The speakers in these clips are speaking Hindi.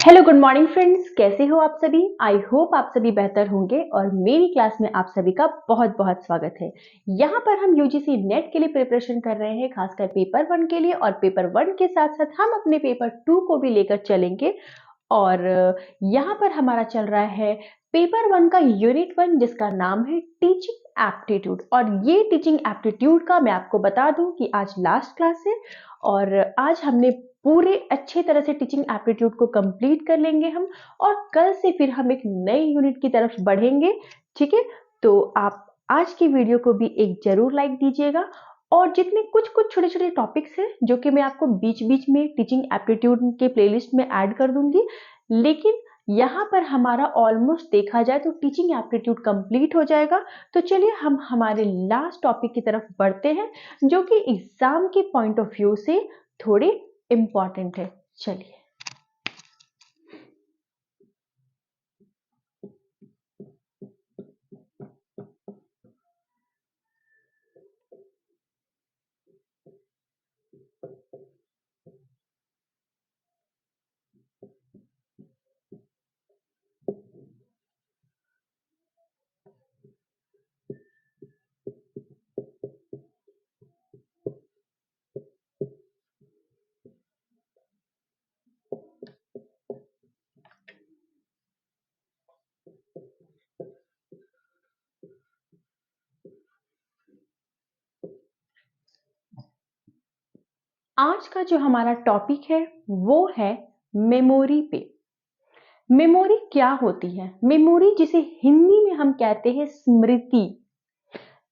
हेलो गुड मॉर्निंग फ्रेंड्स, कैसे हो आप सभी। आई होप आप सभी बेहतर होंगे और मेरी क्लास में आप सभी का बहुत बहुत स्वागत है। यहाँ पर हम यूजीसी नेट के लिए प्रिपरेशन कर रहे हैं, खासकर पेपर 1 के लिए, और पेपर 1 के साथ साथ हम अपने पेपर 2 को भी लेकर चलेंगे। और यहाँ पर हमारा चल रहा है पेपर 1 का यूनिट 1, जिसका नाम है टीचिंग एप्टीट्यूड। और ये टीचिंग एप्टीट्यूड का मैं आपको बता दूं कि आज लास्ट क्लास है और आज हमने पूरे अच्छे तरह से टीचिंग एप्टीट्यूड को कंप्लीट कर लेंगे हम, और कल से फिर हम एक नए यूनिट की तरफ बढ़ेंगे। ठीक है, तो आप आज की वीडियो को भी एक जरूर लाइक दीजिएगा। और जितने कुछ कुछ छोटे छोटे टॉपिक्स हैं जो कि मैं आपको बीच बीच में टीचिंग एप्टीट्यूड के प्लेलिस्ट में ऐड कर दूंगी, लेकिन यहाँ पर हमारा ऑलमोस्ट देखा जाए तो टीचिंग एप्टीट्यूड कंप्लीट हो जाएगा। तो चलिए हम हमारे लास्ट टॉपिक की तरफ बढ़ते हैं, जो कि एग्जाम के पॉइंट ऑफ व्यू से थोड़े इंपॉर्टेंट है। चलिए, आज का जो हमारा टॉपिक है वो है मेमोरी पे। मेमोरी क्या होती है? मेमोरी, जिसे हिंदी में हम कहते हैं स्मृति,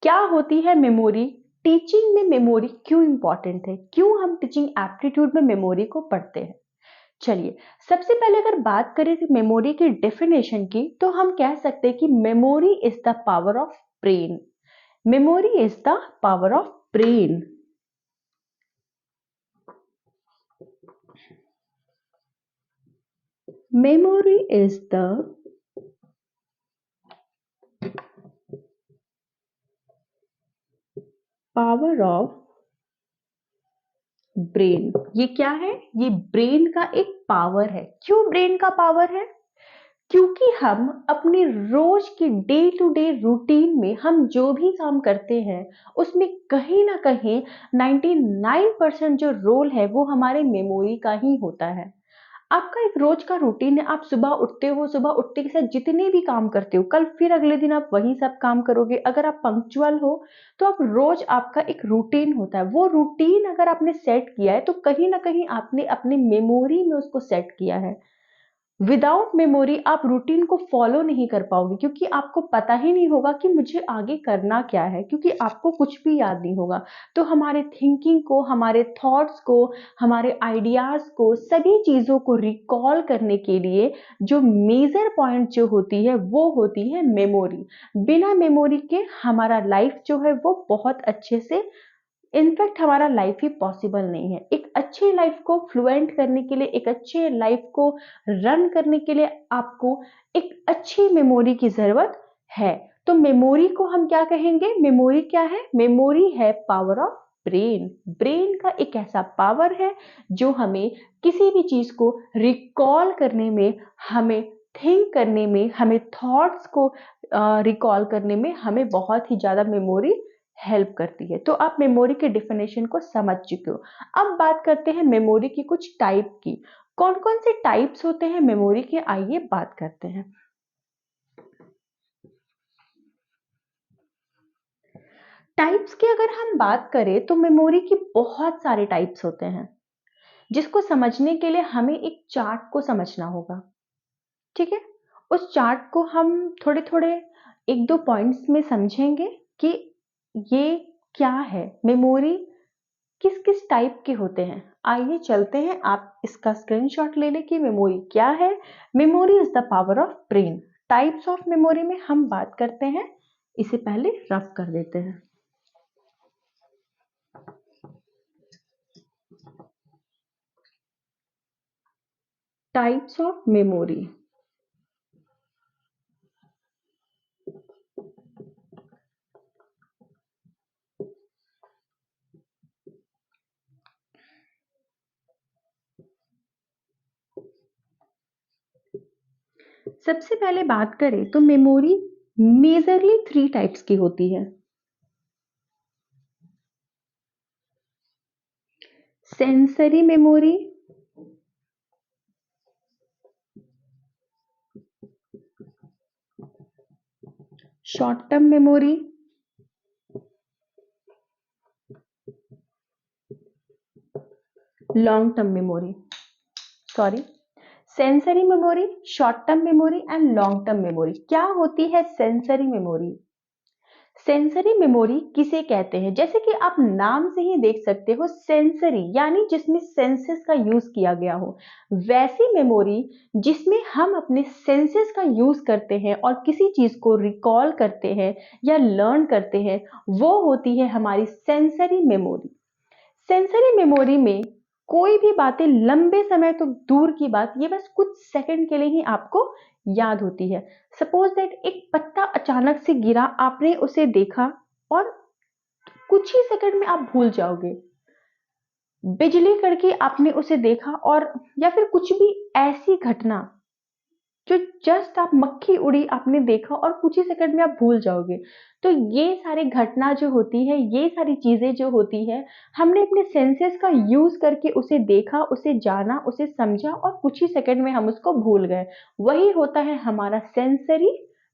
क्या होती है मेमोरी? टीचिंग में मेमोरी क्यों इंपॉर्टेंट है, क्यों हम टीचिंग एप्टीट्यूड में मेमोरी को पढ़ते हैं? चलिए, सबसे पहले अगर बात करें मेमोरी की डेफिनेशन की, तो हम कह सकते हैं कि memory is the power of brain. Memory is the power of brain. Memory is the power of brain. ये क्या है? ये ब्रेन का एक पावर है। क्यों ब्रेन का पावर है? क्योंकि हम अपने रोज की डे टू डे रूटीन में हम जो भी काम करते हैं, उसमें कहीं ना कहीं 99% जो रोल है वो हमारे मेमोरी का ही होता है। आपका एक रोज का रूटीन है, आप सुबह उठते हो, सुबह उठते के साथ जितने भी काम करते हो, कल फिर अगले दिन आप वही सब काम करोगे। अगर आप पंक्चुअल हो तो आप रोज, आपका एक रूटीन होता है। वो रूटीन अगर आपने सेट किया है तो कहीं ना कहीं आपने अपने मेमोरी में उसको सेट किया है। विदाउट मेमोरी आप रूटीन को फॉलो नहीं कर पाओगे, क्योंकि आपको पता ही नहीं होगा कि मुझे आगे करना क्या है, क्योंकि आपको कुछ भी याद नहीं होगा। तो हमारे थिंकिंग को, हमारे थॉट्स को, हमारे आइडियाज को, सभी चीजों को रिकॉल करने के लिए जो मेजर पॉइंट जो होती है वो होती है मेमोरी। बिना मेमोरी के हमारा लाइफ जो है वो बहुत अच्छे से, इनफैक्ट हमारा लाइफ ही पॉसिबल नहीं है। एक अच्छे लाइफ को फ्लुएंट करने के लिए, एक अच्छे लाइफ को रन करने के लिए आपको एक अच्छी मेमोरी की जरूरत है। तो मेमोरी को हम क्या कहेंगे? मेमोरी क्या है? मेमोरी है पावर ऑफ ब्रेन। ब्रेन का एक ऐसा पावर है जो हमें किसी भी चीज को रिकॉल करने में, हमें थिंक करने में, हमें थॉट्स को रिकॉल करने में हमें बहुत ही ज्यादा मेमोरी हेल्प करती है। तो आप मेमोरी के डिफिनेशन को समझ चुके हो। अब बात करते हैं मेमोरी की कुछ टाइप की। कौन कौन से टाइप्स होते हैं मेमोरी के, आइए बात करते हैं। टाइप्स की अगर हम बात करें तो मेमोरी की बहुत सारे टाइप्स होते हैं, जिसको समझने के लिए हमें एक चार्ट को समझना होगा। ठीक है, उस चार्ट को हम थोड़े थोड़े एक दो पॉइंट्स में समझेंगे कि ये क्या है, मेमोरी किस किस टाइप के होते हैं। आइए चलते हैं, आप इसका स्क्रीनशॉट ले लें कि मेमोरी क्या है। Memory is the power of brain. Types of memory में हम बात करते हैं, इसे पहले रफ कर देते हैं। Types of memory. सबसे पहले बात करें तो मेमोरी मेजरली 3 टाइप्स की होती है। Sensory memory, short term memory, long term memory. Sorry, sensory memory, short term memory and long term memory. क्या होती है सेंसरी मेमोरी? सेंसरी मेमोरी किसे कहते हैं? जैसे कि आप नाम से ही देख सकते हो, सेंसरी यानी जिसमें सेंसेस का यूज किया गया हो। वैसी मेमोरी जिसमें हम अपने सेंसेस का यूज करते हैं और किसी चीज को रिकॉल करते हैं या लर्न करते हैं, वो होती है हमारी सेंसरी मेमोरी। सेंसरी मेमोरी में कोई भी बातें लंबे समय तो दूर की बात, ये बस कुछ सेकंड के लिए ही आपको याद होती है। सपोज दैट एक पत्ता अचानक से गिरा, आपने उसे देखा और कुछ ही सेकंड में आप भूल जाओगे। बिजली कड़की, आपने उसे देखा, और या फिर कुछ भी ऐसी घटना जो जस्ट आप मक्खी उड़ी आपने देखा और कुछ ही सेकंड में आप भूल जाओगे। तो ये सारी घटना जो होती है, ये सारी चीजें जो होती है, हमने अपने सेंसेस का यूज करके उसे देखा, उसे जाना, उसे समझा और कुछ ही सेकंड में हम उसको भूल गए। वही होता है हमारा सेंसरी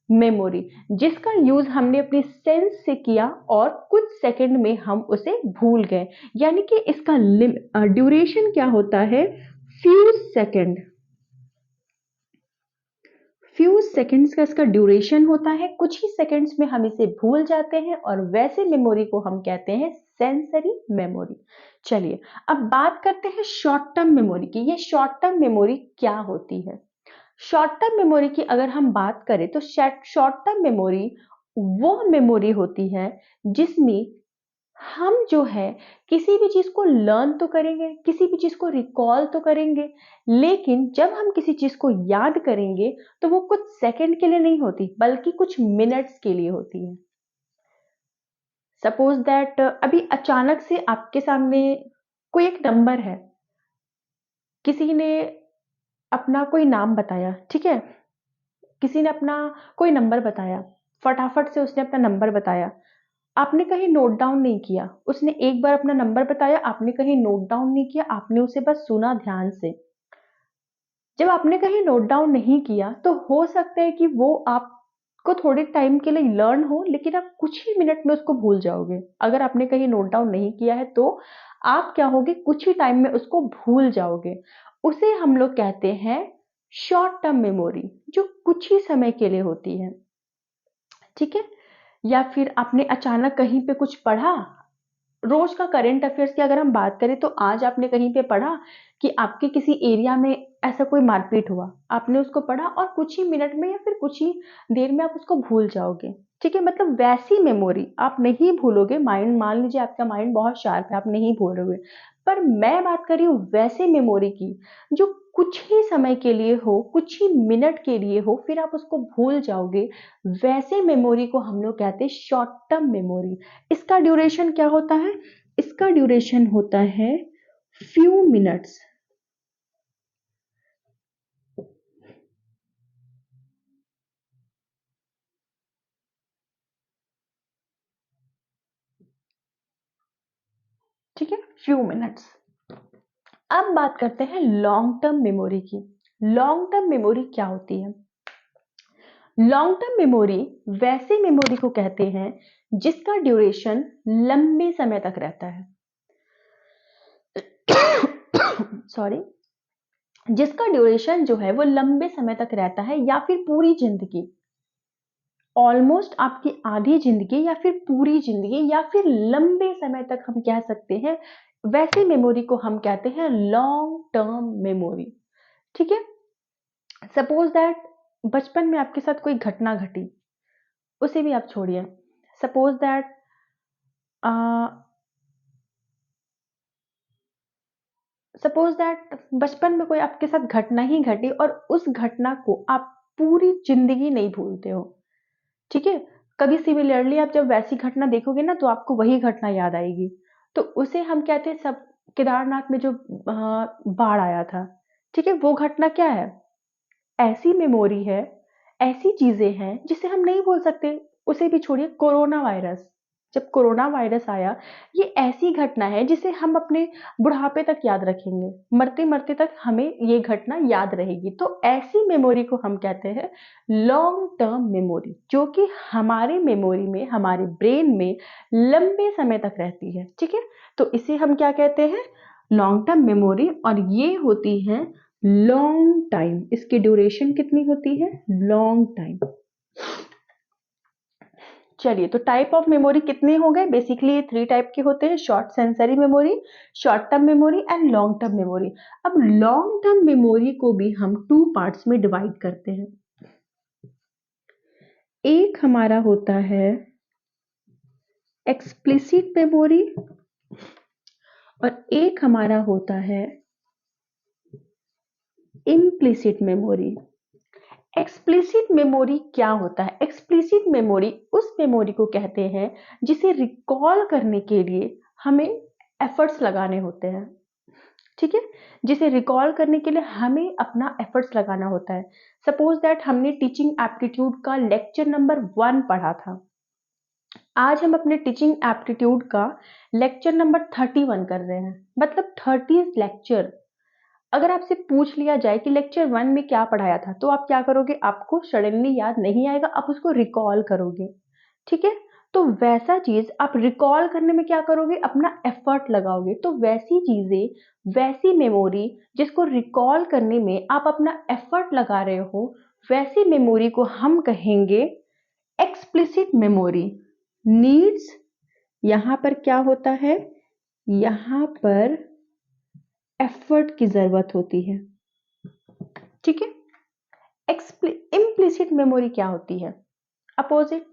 मेमोरी, जिसका यूज हमने अपनी सेंस से किया और कुछ सेकंड में हम उसे भूल गए। यानी कि इसका ड्यूरेशन क्या होता है? Few second. फ्यू सेकंड्स का इसका ड्यूरेशन होता है। कुछ ही सेकंड्स में हम इसे भूल जाते हैं और वैसे मेमोरी को हम कहते हैं सेंसरी मेमोरी। चलिए अब बात करते हैं शॉर्ट टर्म मेमोरी की। ये शॉर्ट टर्म मेमोरी क्या होती है? शॉर्ट टर्म मेमोरी की अगर हम बात करें तो शॉर्ट टर्म मेमोरी वो मेमोरी होती है जिसमें हम जो है किसी भी चीज को लर्न तो करेंगे, किसी भी चीज को रिकॉल तो करेंगे, लेकिन जब हम किसी चीज को याद करेंगे तो वो कुछ सेकंड के लिए नहीं होती, बल्कि कुछ मिनट्स के लिए होती है। सपोज दैट अभी अचानक से आपके सामने कोई एक नंबर है, किसी ने अपना कोई नाम बताया, ठीक है, किसी ने अपना कोई नंबर बताया, फटाफट से उसने अपना नंबर बताया, आपने कहीं नोट डाउन नहीं किया। उसने एक बार अपना नंबर बताया, आपने कहीं नोट डाउन नहीं किया, आपने उसे बस सुना ध्यान से। जब आपने कहीं नोट डाउन नहीं किया तो हो सकता है कि वो आपको थोड़े टाइम के लिए लर्न हो, लेकिन आप कुछ ही मिनट में उसको भूल जाओगे। अगर आपने कहीं नोट डाउन नहीं किया है तो आप क्या होगे, कुछ ही टाइम में उसको भूल जाओगे। उसे हम लोग कहते हैं शॉर्ट टर्म मेमोरी, जो कुछ ही समय के लिए होती है। ठीक है। या फिर आपने अचानक कहीं पे कुछ पढ़ा, रोज का करंट अफेयर्स की अगर हम बात करें तो आज आपने कहीं पे पढ़ा कि आपके किसी एरिया में ऐसा कोई मारपीट हुआ, आपने उसको पढ़ा और कुछ ही मिनट में या फिर कुछ ही देर में आप उसको भूल जाओगे। ठीक है, मतलब वैसी मेमोरी आप नहीं भूलोगे। माइंड, मान लीजिए आपका माइंड बहुत शार्प है, आप नहीं भूलोगे, पर मैं बात कर रही हूँ वैसे मेमोरी की जो कुछ ही समय के लिए हो, कुछ ही मिनट के लिए हो, फिर आप उसको भूल जाओगे। वैसे मेमोरी को हम लोग कहते हैं शॉर्ट टर्म मेमोरी। इसका ड्यूरेशन क्या होता है? इसका ड्यूरेशन होता है फ्यू मिनट्स। ठीक है, फ्यू मिनट्स। अब बात करते हैं लॉन्ग टर्म मेमोरी की। लॉन्ग टर्म मेमोरी क्या होती है? लॉन्ग टर्म मेमोरी वैसे मेमोरी को कहते हैं जिसका ड्यूरेशन लंबे समय तक रहता है। सॉरी, जिसका ड्यूरेशन जो है वो लंबे समय तक रहता है या फिर पूरी जिंदगी, ऑलमोस्ट आपकी आधी जिंदगी या फिर पूरी जिंदगी या फिर लंबे समय तक हम कह सकते हैं। वैसे मेमोरी को हम कहते हैं लॉन्ग टर्म मेमोरी। ठीक है। सपोज दैट बचपन में आपके साथ कोई घटना घटी, उसे भी आप छोड़िए। सपोज दैट सपोज दैट बचपन में कोई आपके साथ घटना ही घटी और उस घटना को आप पूरी जिंदगी नहीं भूलते हो। ठीक है। कभी सिमिलरली आप जब वैसी घटना देखोगे ना तो आपको वही घटना याद आएगी। तो उसे हम कहते हैं, सब केदारनाथ में जो बाढ़ आया था, ठीक है, वो घटना क्या है? ऐसी मेमोरी है ऐसी चीजें हैं जिसे हम नहीं भूल सकते। उसे भी छोड़िए, कोरोना वायरस, जब कोरोना वायरस आया, ये ऐसी घटना है जिसे हम अपने बुढ़ापे तक याद रखेंगे, मरते मरते तक हमें ये घटना याद रहेगी। तो ऐसी मेमोरी को हम कहते हैं लॉन्ग टर्म मेमोरी, जो कि हमारे मेमोरी में, हमारे ब्रेन में लंबे समय तक रहती है। ठीक है, तो इसे हम क्या कहते हैं, लॉन्ग टर्म मेमोरी। और ये होती है लॉन्ग टाइम। इसकी ड्यूरेशन कितनी होती है, लॉन्ग टाइम। चलिए, तो टाइप ऑफ मेमोरी कितने हो गए, बेसिकली ये 3 टाइप के होते हैं, short sensory memory, short term memory and long term memory. अब लॉन्ग टर्म मेमोरी को भी हम 2 पार्ट्स में डिवाइड करते हैं। एक हमारा होता है एक्सप्लिसिट मेमोरी और एक हमारा होता है इम्प्लिसिट मेमोरी। एक्सप्लिसिट मेमोरी क्या होता है, एक्सप्लिसिट मेमोरी उस मेमोरी को कहते हैं जिसे रिकॉल करने के लिए हमें एफर्ट्स लगाने होते हैं। ठीक है, जिसे रिकॉल करने के लिए हमें अपना एफर्ट्स लगाना होता है। सपोज दैट हमने टीचिंग एप्टीट्यूड का लेक्चर नंबर 1 पढ़ा था, आज हम अपने टीचिंग एप्टीट्यूड का लेक्चर नंबर 31 कर रहे हैं, मतलब 30th लेक्चर। अगर आपसे पूछ लिया जाए कि लेक्चर 1 में क्या पढ़ाया था, तो आप क्या करोगे, आपको सडनली याद नहीं आएगा, आप उसको रिकॉल करोगे। ठीक है, तो वैसा चीज आप रिकॉल करने में क्या करोगे, अपना एफर्ट लगाओगे। तो वैसी चीजें, वैसी मेमोरी जिसको रिकॉल करने में आप अपना एफर्ट लगा रहे हो, वैसी मेमोरी को हम कहेंगे एक्सप्लिसिट मेमोरी। नीड्स, यहां पर क्या होता है, यहां पर एफर्ट की जरूरत होती है। ठीक है, इम्प्लिसिट मेमोरी क्या होती है, अपोजिट,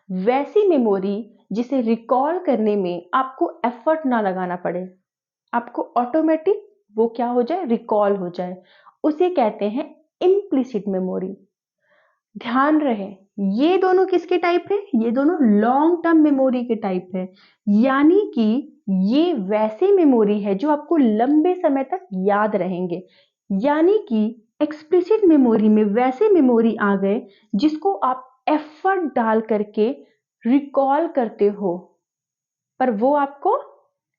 वैसी मेमोरी जिसे रिकॉल करने में आपको एफर्ट ना लगाना पड़े, आपको ऑटोमेटिक वो क्या हो जाए, रिकॉल हो जाए, उसे कहते हैं इम्प्लिसिट मेमोरी। ध्यान रहे, ये दोनों किसके टाइप है, ये दोनों लॉन्ग टर्म मेमोरी के टाइप है। यानी कि ये वैसे मेमोरी है जो आपको लंबे समय तक याद रहेंगे। यानी कि एक्सप्लिसिट मेमोरी में वैसे मेमोरी आ गए जिसको आप एफर्ट डाल करके रिकॉल करते हो, पर वो आपको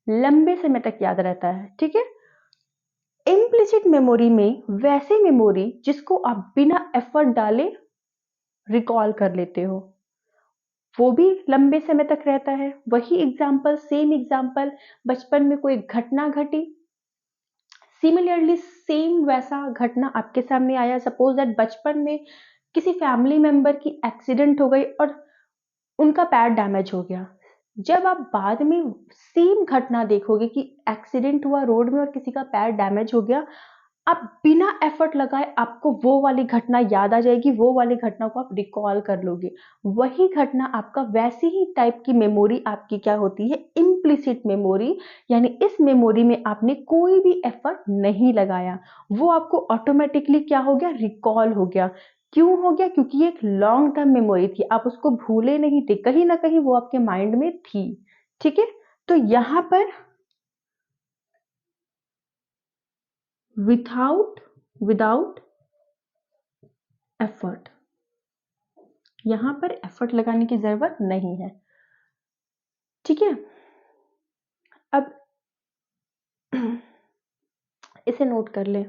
लंबे समय तक याद रहता है। ठीक है, इम्प्लिसिट मेमोरी में वैसे मेमोरी जिसको आप बिना एफर्ट डाले रिकॉल कर लेते हो, वो भी लंबे समय तक रहता है। वही एग्जाम्पल, सेम एग्जाम्पल, बचपन में कोई घटना घटी, सिमिलरली सेम वैसा घटना आपके सामने आया। सपोज दैट बचपन में किसी फैमिली मेंबर की एक्सीडेंट हो गई और उनका पैर डैमेज हो गया। जब आप बाद में सेम घटना देखोगे कि एक्सीडेंट हुआ रोड में और किसी का पैर डैमेज हो गया, आप बिना एफर्ट लगाए आपको वो वाली घटना याद आ जाएगी, वो वाली घटना को आप रिकॉल कर लोगे। वही घटना आपका, वैसी ही टाइप की मेमोरी आपकी क्या होती है, इम्प्लिसिट मेमोरी। यानी इस मेमोरी में आपने कोई भी एफर्ट नहीं लगाया, वो आपको ऑटोमेटिकली क्या हो गया, रिकॉल हो गया। क्यों हो गया, क्योंकि ये एक लॉन्ग टर्म मेमोरी थी, आप उसको भूले नहीं थे, कहीं ना कहीं वो आपके माइंड में थी। ठीक है, तो यहां पर विदाउट एफर्ट, यहां पर एफर्ट लगाने की जरूरत नहीं है। ठीक है, अब इसे नोट कर ले।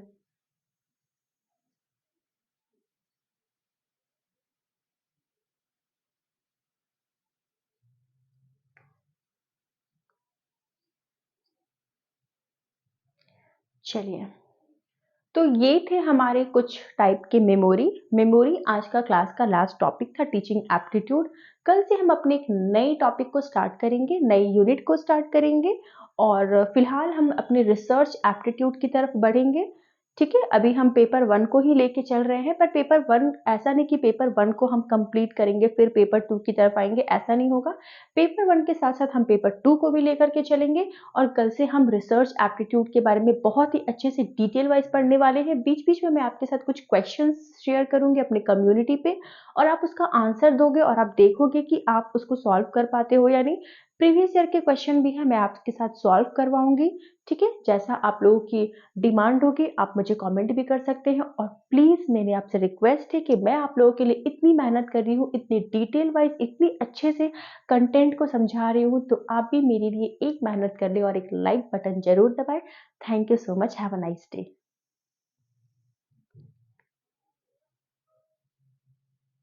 चलिए, तो ये थे हमारे कुछ टाइप के मेमोरी। मेमोरी आज का क्लास का लास्ट टॉपिक था, टीचिंग एप्टीट्यूड। कल से हम अपने एक नए टॉपिक को स्टार्ट करेंगे, नई यूनिट को स्टार्ट करेंगे, और फिलहाल हम अपने रिसर्च एप्टीट्यूड की तरफ बढ़ेंगे। ठीक है, अभी हम पेपर 1 को ही लेके चल रहे हैं, पर पेपर 1 ऐसा नहीं कि पेपर 1 को हम कंप्लीट करेंगे फिर पेपर 2 की तरफ आएंगे, ऐसा नहीं होगा। पेपर 1 के साथ साथ हम पेपर 2 को भी लेकर के चलेंगे, और कल से हम रिसर्च एप्टीट्यूड के बारे में बहुत ही अच्छे से डिटेल वाइज पढ़ने वाले हैं। बीच बीच में मैं आपके साथ कुछ क्वेश्चंस शेयर करूंगी अपनी कम्युनिटी पे, और आप उसका आंसर दोगे और आप देखोगे कि आप उसको सॉल्व कर पाते हो या नहीं। प्रीवियस ईयर के क्वेश्चन भी हैं, मैं आपके साथ सॉल्व करवाऊंगी। ठीक है, जैसा आप लोगों की डिमांड होगी आप मुझे कमेंट भी कर सकते हैं। और प्लीज़ मेरी आपसे रिक्वेस्ट है कि मैं आप लोगों के लिए इतनी मेहनत कर रही हूँ, इतनी डिटेल वाइज, इतनी अच्छे से कंटेंट को समझा रही हूँ, तो आप भी मेरे लिए एक मेहनत कर लें और एक लाइक बटन जरूर दबाएं। Thank you so much, have a nice day.